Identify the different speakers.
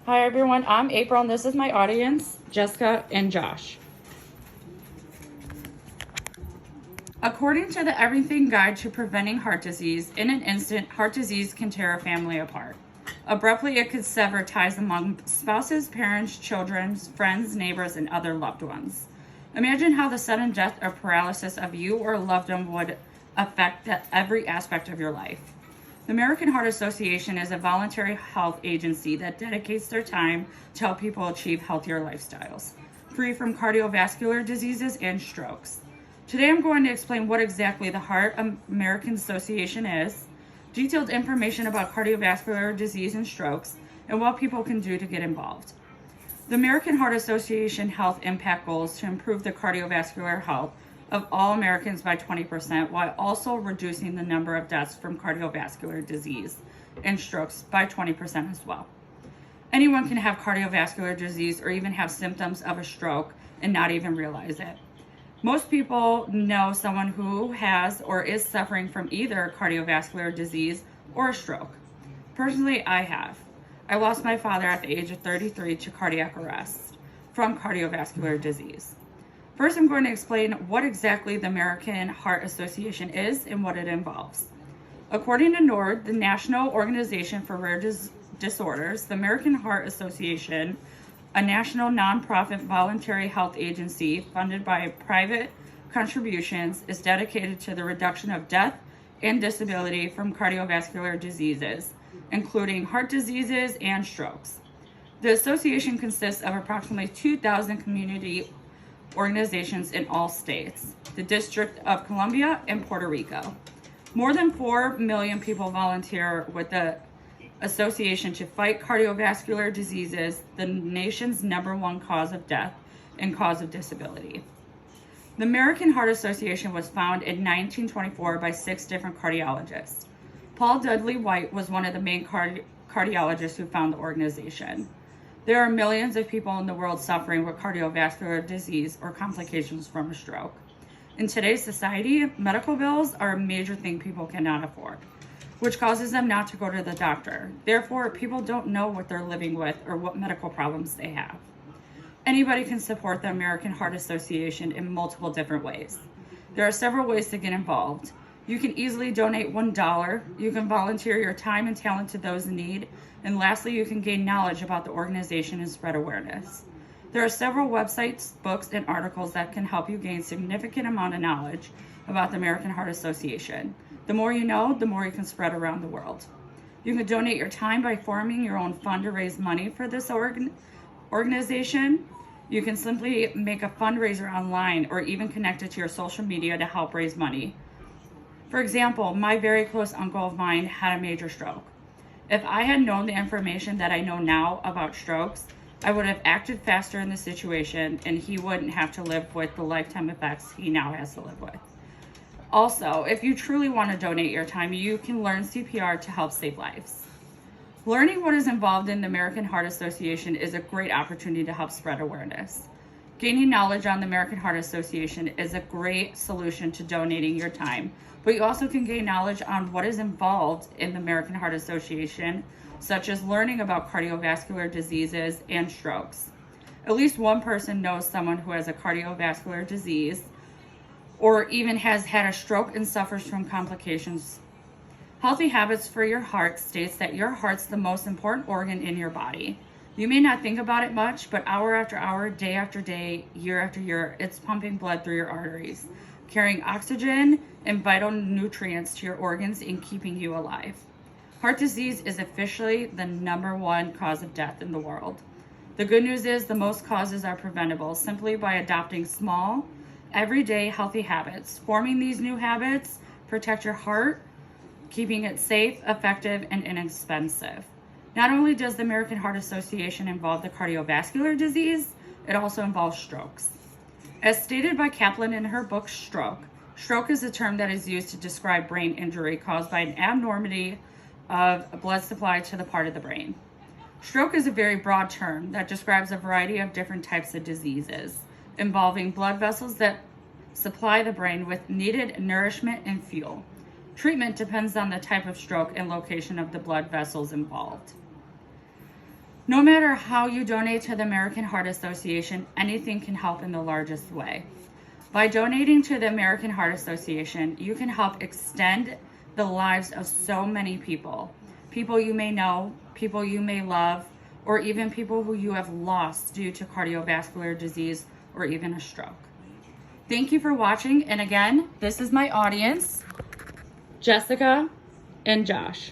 Speaker 1: Hi everyone, I'm April and this is my audience, Jessica and Josh. According to the Everything Guide to Preventing Heart Disease, in an instant, heart disease can tear a family apart. Abruptly, it could sever ties among spouses, parents, children, friends, neighbors, and other loved ones. Imagine how the sudden death or paralysis of you or a loved one would affect every aspect of your life. The American Heart Association is a voluntary health agency that dedicates their time to help people achieve healthier lifestyles, free from cardiovascular diseases and strokes. Today I'm going to explain what exactly the Heart American Association is, detailed information about cardiovascular disease and strokes, and what people can do to get involved. The American Heart Association Health Impact Goals to improve the cardiovascular health of all Americans by 20%, while also reducing the number of deaths from cardiovascular disease and strokes by 20% as well. Anyone can have cardiovascular disease or even have symptoms of a stroke and not even realize it. Most people know someone who has or is suffering from either cardiovascular disease or a stroke. Personally, I have. I lost my father at the age of 33 to cardiac arrest from cardiovascular disease. First, I'm going to explain what exactly the American Heart Association is and what it involves. According to NORD, the National Organization for Rare Disorders, the American Heart Association, a national nonprofit voluntary health agency funded by private contributions, is dedicated to the reduction of death and disability from cardiovascular diseases, including heart diseases and strokes. The association consists of approximately 2,000 community organizations in all states, the District of Columbia, and Puerto Rico. More than 4 million people volunteer with the association to fight cardiovascular diseases, the nation's #1 cause of death and cause of disability. The American Heart Association was founded in 1924 by 6 different cardiologists. Paul Dudley White was one of the main cardiologists who founded the organization. There are millions of people in the world suffering with cardiovascular disease or complications from a stroke. In today's society, medical bills are a major thing people cannot afford, which causes them not to go to the doctor. Therefore, people don't know what they're living with or what medical problems they have. Anybody can support the American Heart Association in multiple different ways. There are several ways to get involved. You can easily donate $1. You can volunteer your time and talent to those in need. And lastly, you can gain knowledge about the organization and spread awareness. There are several websites, books, and articles that can help you gain significant amount of knowledge about the American Heart Association. The more you know, the more you can spread around the world. You can donate your time by forming your own fund to raise money for this organization. You can simply make a fundraiser online or even connect it to your social media to help raise money. For example, my very close uncle of mine had a major stroke. If I had known the information that I know now about strokes, I would have acted faster in the situation and he wouldn't have to live with the lifetime effects he now has to live with. Also, if you truly want to donate your time, you can learn CPR to help save lives. Learning what is involved in the American Heart Association is a great opportunity to help spread awareness. Gaining knowledge on the American Heart Association is a great solution to donating your time, but you also can gain knowledge on what is involved in the American Heart Association, such as learning about cardiovascular diseases and strokes. At least one person knows someone who has a cardiovascular disease or even has had a stroke and suffers from complications. Healthy Habits for Your Heart states that your heart's the most important organ in your body. You may not think about it much, but hour after hour, day after day, year after year, it's pumping blood through your arteries, carrying oxygen and vital nutrients to your organs and keeping you alive. Heart disease is officially the #1 cause of death in the world. The good news is the most causes are preventable simply by adopting small, everyday healthy habits. Forming these new habits protect your heart, keeping it safe, effective, and inexpensive. Not only does the American Heart Association involve the cardiovascular disease, it also involves strokes. As stated by Kaplan in her book Stroke, stroke is a term that is used to describe brain injury caused by an abnormality of blood supply to the part of the brain. Stroke is a very broad term that describes a variety of different types of diseases involving blood vessels that supply the brain with needed nourishment and fuel. Treatment depends on the type of stroke and location of the blood vessels involved. No matter how you donate to the American Heart Association, anything can help in the largest way. By donating to the American Heart Association, you can help extend the lives of so many people. People you may know, people you may love, or even people who you have lost due to cardiovascular disease or even a stroke. Thank you for watching. And again, this is my audience, Jessica and Josh.